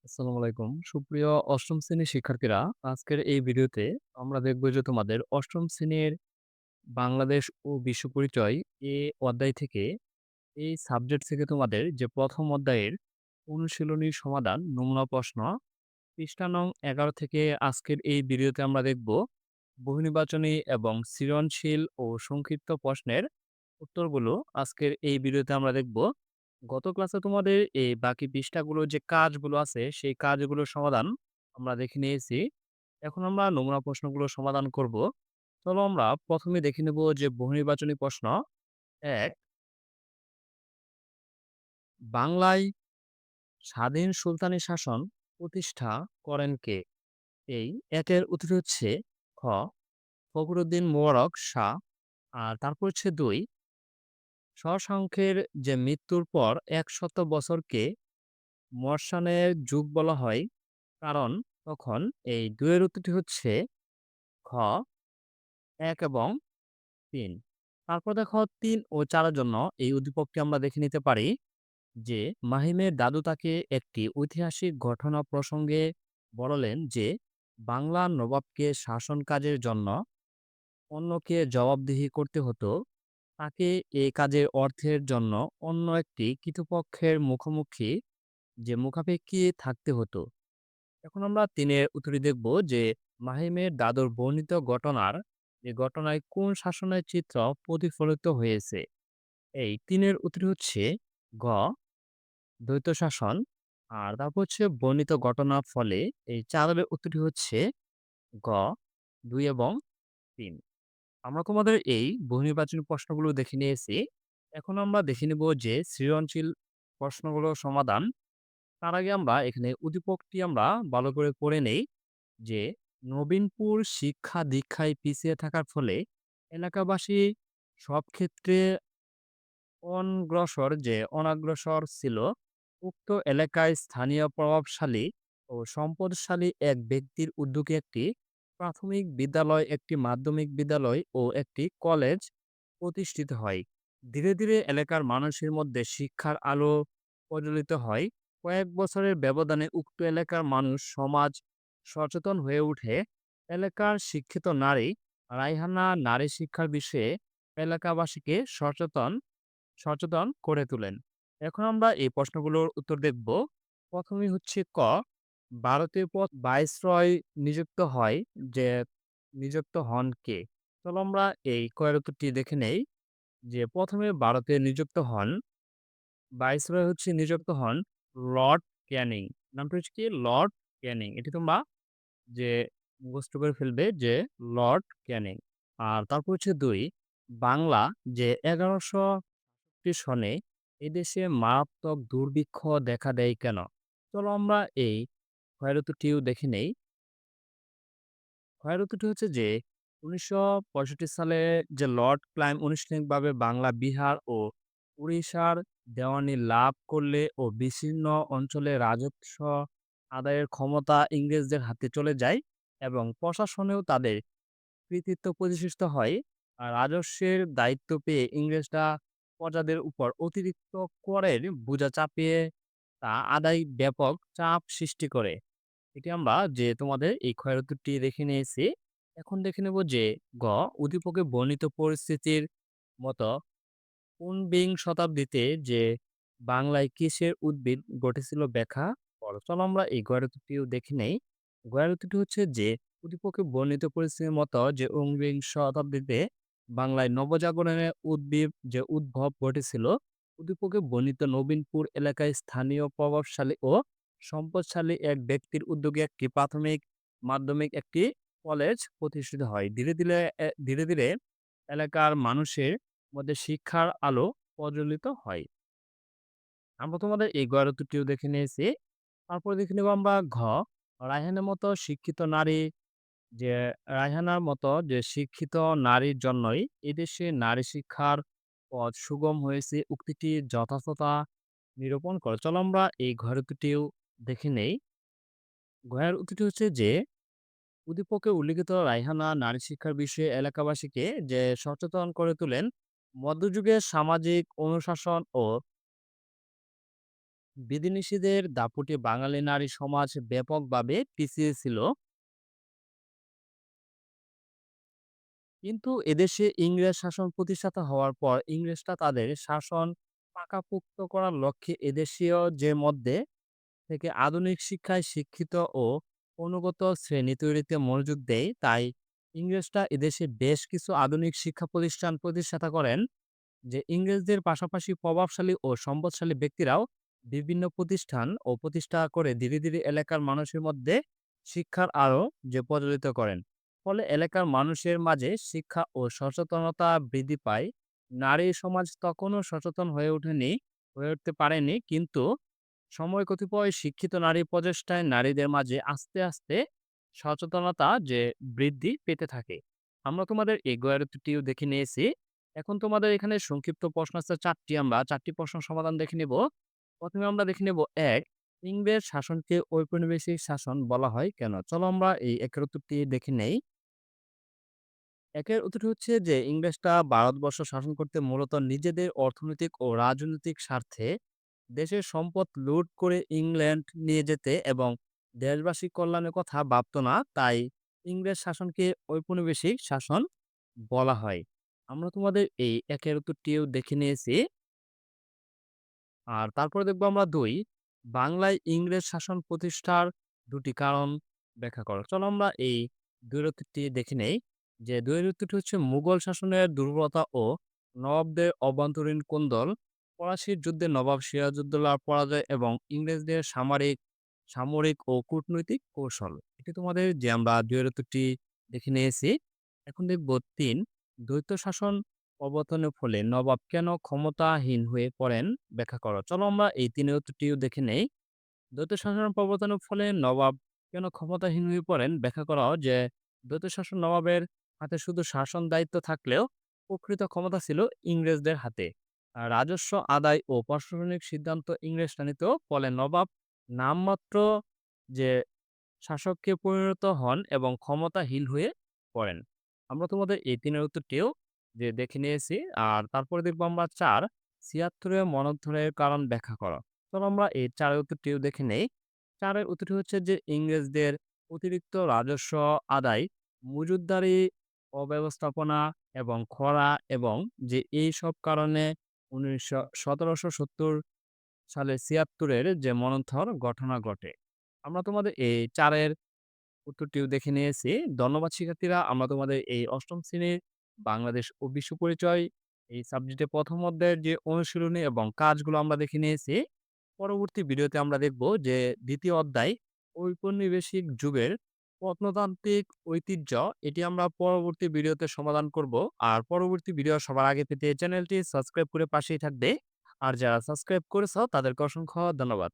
আসসালামু আলাইকুম। সুপ্রিয় অষ্টম শ্রেণীর শিক্ষার্থীরা, আজকের এই ভিডিওতে আমরা দেখব যে তোমাদের অষ্টম শ্রেণীর বাংলাদেশ ও বিশ্ব পরিচয় এ অধ্যায় থেকে এই সাবজেক্ট থেকে তোমাদের যে প্রথম অধ্যায়ের অনুশীলনী সমাধান নমুনা প্রশ্ন পৃষ্ঠা নং ১১ থেকে আজকের এই ভিডিওতে আমরা দেখব বহুনির্বাচনী এবং সৃজনশীল ও সংক্ষিপ্ত প্রশ্নের উত্তরগুলো আজকের এই ভিডিওতে আমরা দেখব। গত ক্লাসে তোমাদের এই বাকি পৃষ্ঠাগুলো যে কাজগুলো আছে সেই কাজগুলোর সমাধান আমরা দেখে নিয়েছি। এখন আমরা নমুনা প্রশ্নগুলো সমাধান করব। চলো আমরা প্রথমে দেখে নেব যে বহুনির্বাচনী প্রশ্ন ১, বাংলায় স্বাধীন সুলতানি শাসন প্রতিষ্ঠা করেন কে? এই একের উত্তর হচ্ছে খ ফখরুদ্দীন মোবারক শাহ। আর তারপর হচ্ছে ২, শশাঙ্কের যে মৃত্যুর পর ১০০ বছরকে মর্সানের যুগ বলা হয়, কারণ তখন এই ২ এর উত্তরটি হচ্ছে খ ১ এবং ৩। তারপর দেখো ৩ ও ৪ এর জন্য এই উদ্দীপকটি আমরা দেখে নিতে পারি যে মাহিমের দাদু তাকে একটি ঐতিহাসিক ঘটনা প্রসঙ্গে বললেন যে বাংলার নবাবকে শাসন কাজের জন্য অন্যকে জবাবদিহি করতে হতো। তাকে এই কাজের অর্থের জন্য অন্য একটি কৃতপক্ষের মুখোমুখি যে মুখাপেক্ষি থাকতে হতো। এখন আমরা ৩ এর উত্তরটি দেখব যে মাহিমের দাদুর বর্ণিত ঘটনার যে ঘটনায় কোন শাসনের চিত্র প্রতিফলিত হয়েছে। এই ৩ এর উত্তরটি হচ্ছে গ দ্বৈত শাসন। আর তারপর হচ্ছে বর্ণিত ঘটনার ফলে এই ৪ এর উত্তরটি হচ্ছে গ ২ এবং ৩। আমরা তোমাদের এই বহুনির্বাচনী প্রশ্নগুলো দেখে নিয়েছি। এখন আমরা দেখে নেব যে সৃজনশীল প্রশ্নগুলোর সমাধান। তার আগে আমরা এখানে উদ্দীপকটি আমরা ভালো করে পড়ে নেই যে নবীনপুর শিক্ষা দীক্ষায় পিছিয়ে থাকার ফলে এলাকাবাসী সব ক্ষেত্রে অনগ্রসর ছিল। উক্ত এলাকায় স্থানীয় প্রভাবশালী ও সম্পদশালী এক ব্যক্তির উদ্যোগে একটি প্রাথমিক বিদ্যালয়, একটি মাধ্যমিক বিদ্যালয় ও একটি কলেজ প্রতিষ্ঠিত হয়। ধীরে ধীরে এলাকার মানুষের মধ্যে শিক্ষার আলো প্রজ্বলিত হয়। কয়েক বছরের ব্যবধানে উক্ত এলাকার মানুষ সমাজ সচেতন হয়ে ওঠে। এলাকার শিক্ষিত নারী রায়হানা নারী শিক্ষার বিষয়ে এলাকাবাসীকে সচেতন করে তোলেন। এখন আমরা এই প্রশ্নগুলোর উত্তর দেখব। প্রথমেই হচ্ছে ক, ভারতীয় ভাইসরয় নিযুক্ত হয় যে নিযুক্ত হন কে? চলো আমরা এই কয়ের উত্তরটি দেখে নেই যে প্রথমে ভারতে নিযুক্ত হন ভাইসরয় হচ্ছে নিযুক্ত হন লর্ড ক্যানিং। নামটা হচ্ছে কি? লর্ড ক্যানিং। এটি তোমরা যে মুখস্থ করে ফেলবে যে লর্ড ক্যানিং। আর তারপর হচ্ছে ২, বাংলা যে ১১৬৬ সনে এদেশে মারাত্মক দুর্ভিক্ষ দেখা দেয় কেন? চলো আমরা এই ক্ষয়ের উত্তরটিও দেখে নেই। ক্ষয়ের উত্তরটি হচ্ছে যে ১৯৬৫ সালে যে লর্ড ক্লাইভ আনুষ্ঠানিকভাবে বাংলা, বিহার ও উড়িষ্যার দেওয়ানি লাভ করলে ও বিচ্ছিন্ন অঞ্চলে রাজস্ব আদায়ের ক্ষমতা ইংরেজদের হাতে চলে যায় এবং প্রশাসনেও তাদের কৃতিত্ব প্রতিষ্ঠিত হয়। আর রাজস্বের দায়িত্ব পেয়ে ইংরেজরা প্রজাদের উপর অতিরিক্ত করের বোঝা চাপিয়ে তা আদায় ব্যাপক চাপ সৃষ্টি করে। এটি আমরা যে তোমাদের এই ক্ষয়ের উত্তরটি দেখে নিয়েছি। এখন দেখে নেব যে গ, উদ্দীপকে বর্ণিত পরিস্থিতির মতো ঊনবিংশ শতাব্দীতে যে বাংলায় কিসের উদ্ভিদ ঘটেছিল ব্যাখ্যা করো। চলো আমরা এই গয়ের উত্তরটিও দেখে নেই। গয়ের উত্তরটি হচ্ছে যে উদ্দীপকে বর্ণিত পরিস্থিতির মতো যে ঊনবিংশ শতাব্দীতে বাংলায় নবজাগরণের উদ্ভব ঘটেছিল। উদ্দীপকে বর্ণিত নবীনপুর এলাকায় স্থানীয় প্রভাবশালী ও সম্পদশালী এক ব্যক্তির উদ্যোগে একটি প্রাথমিক, মাধ্যমিক একটি কলেজ প্রতিষ্ঠিত হয়। ধীরে ধীরে এলাকার মানুষের মধ্যে শিক্ষার আলো প্রজ্বলিত হয়। আমরা তোমাদের এই গয়ের উত্তরটিও দেখে নিয়েছি। তারপরে দেখে নেব আমরা ঘ, রায়হানের মতো শিক্ষিত নারী যে রায়হানার মতো যে শিক্ষিত নারীর জন্যই এদেশে নারী শিক্ষার পথ সুগম হয়েছে উক্তিটি যথার্থতা নিরূপণ করে। চলো আমরা এই ঘয়ের উত্তরটিও দেখে নেই। ঘয়ের উত্তরটি হচ্ছে যে উদ্দীপকে উল্লিখিত রায়হানা নারী শিক্ষার বিষয়ে এলাকাবাসীকে যে সচেতন করে তোলেন। মধ্যযুগের সামাজিক অনুশাসন ও বিধিনিষেধের দাপটে বাঙালি নারী সমাজ ব্যাপকভাবে পিছিয়ে ছিল। কিন্তু এদেশে ইংরেজ শাসন প্রতিষ্ঠাতা হওয়ার পর ইংরেজরা তাদের শাসন পাকাপোক্ত করার লক্ষ্যে এদেশীয় যে মধ্যে থেকে আধুনিক শিক্ষায় শিক্ষিত ও অনুগত শ্রেণী তৈরিতে মনোযোগ দেয়। তাই ইংরেজরা এদেশে বেশ কিছু আধুনিক শিক্ষা প্রতিষ্ঠান প্রতিষ্ঠাতা করেন। যে ইংরেজদের পাশাপাশি প্রভাবশালী ও সম্পদশালী ব্যক্তিরাও বিভিন্ন প্রতিষ্ঠান ও প্রতিষ্ঠা করে ধীরে ধীরে এলাকার মানুষের মধ্যে শিক্ষার আলো যে প্রজ্বলিত করেন। ফলে এলাকার মানুষের মাঝে শিক্ষা ও সচেতনতা বৃদ্ধি পায়। নারী সমাজ তখনও সচেতন হয়ে উঠতে পারেনি, কিন্তু সময় কতিপয় শিক্ষিত নারী প্রচেষ্টায় নারীদের মাঝে আস্তে আস্তে সচেতনতা যে বৃদ্ধি পেতে থাকে। আমরা তোমাদের এই গয়ারটিও দেখে নিয়েছি। এখন তোমাদের এখানে সংক্ষিপ্ত প্রশ্ন আছে ৪টি, আমরা ৪টি প্রশ্নের সমাধান দেখে নেব। প্রথমে আমরা দেখে নেব ১, ইংরেজ শাসনকে ঔপনিবেশিক শাসন বলা হয় কেন? চলো আমরা এই একের উত্তরটি দেখে নেই। একের উত্তরটি হচ্ছে যে ইংরেজরা ভারতবর্ষ শাসন করতে মূলত নিজেদের অর্থনৈতিক ও রাজনৈতিক স্বার্থে দেশের সম্পদ লুট করে ইংল্যান্ড নিয়ে যেতে এবং দেশবাসীর কল্যাণের কথা ভাবত না। তাই ইংরেজ শাসনকে ঔপনিবেশিক শাসন বলা হয়। আমরা তোমাদের এই একের উত্তরটিও দেখে নিয়েছি। আর তারপরে দেখবো আমরা ২, বাংলায় ইংরেজ শাসন প্রতিষ্ঠার ২টি কারণ ব্যাখ্যা করো। চলো আমরা এই ২ এর উত্তরটি দেখে নেই। যে ২ এর উত্তরটি হচ্ছে মুঘল শাসনের দুর্বলতা ও নবাবদের অভ্যন্তরীণ কোন্দল, পলাশির যুদ্ধে নবাব সিরাজউদ্দৌলার পরাজয় এবং ইংরেজদের সামরিক ও কূটনৈতিক কৌশল। এটি তোমাদের যে আমরা ২ এর উত্তরটি দেখে নিয়েছি। এখন দেখব ৩, দ্বৈত শাসন প্রবর্তনের ফলে নবাব কেন ক্ষমতাহীন হয়ে পড়েন ব্যাখ্যা করো। চলো আমরা এই ৩ এর উত্তরটিও দেখে নেই। দ্বৈত শাসন প্রবর্তনের ফলে নবাব কেন ক্ষমতাহীন হয়ে পড়েন ব্যাখ্যা করা যে দ্বৈত শাসন নবাবের হাতে শুধু শাসন দায়িত্ব থাকলেও প্রকৃত ক্ষমতা ছিল ইংরেজদের হাতে। আর রাজস্ব আদায় ও প্রশাসনিক সিদ্ধান্ত ইংরেজরা নিত। ফলে নবাব নামমাত্র যে শাসককে পরিণত হন এবং ক্ষমতাহীন হয়ে পড়েন। আমরা তোমাদের এই ৩ এর উত্তরটিও যে দেখে নিয়েছি। আর তারপরে দেখবো আমরা ৪, ৭৬ এর মন্বন্তরের কারণ ব্যাখ্যা করো। চলো আমরা এই ৪ এর উত্তরটিও দেখে নেই। ৪ এর উত্তরটি হচ্ছে যে ইংরেজদের অতিরিক্ত রাজস্ব আদায়, মজুতদারি অব্যবস্থাপনা এবং খরা এবং যে এইসব কারণে ১৭৭০ সালে ৭৬ এর যে মন্বন্থর ঘটনা ঘটে। আমরা তোমাদের এই ৪ এর উত্তরটিও দেখে নিয়েছি। ধন্যবাদ শিক্ষার্থীরা। আমরা তোমাদের এই ৮ম শ্রেণীর বাংলাদেশ ও বিশ্ব পরিচয় এই সাবজেক্টে ১ম অধ্যায়ের যে অনুশীলনী এবং কাজগুলো আমরা দেখে নিয়েছি। পরবর্তী ভিডিওতে আমরা দেখব যে ২য় অধ্যায় ঔপনিবেশিক যুগের প্রত্নতান্ত্রিক ঐতিহ্য। এটি আমরা পরবর্তী ভিডিওতে সমাধান করব। আর পরবর্তী ভিডিও সবার আগে পেতে চ্যানেলটি সাবস্ক্রাইব করে পাশেই থাকবে। আর যারা সাবস্ক্রাইব করেছ তাদেরকে অসংখ্য ধন্যবাদ।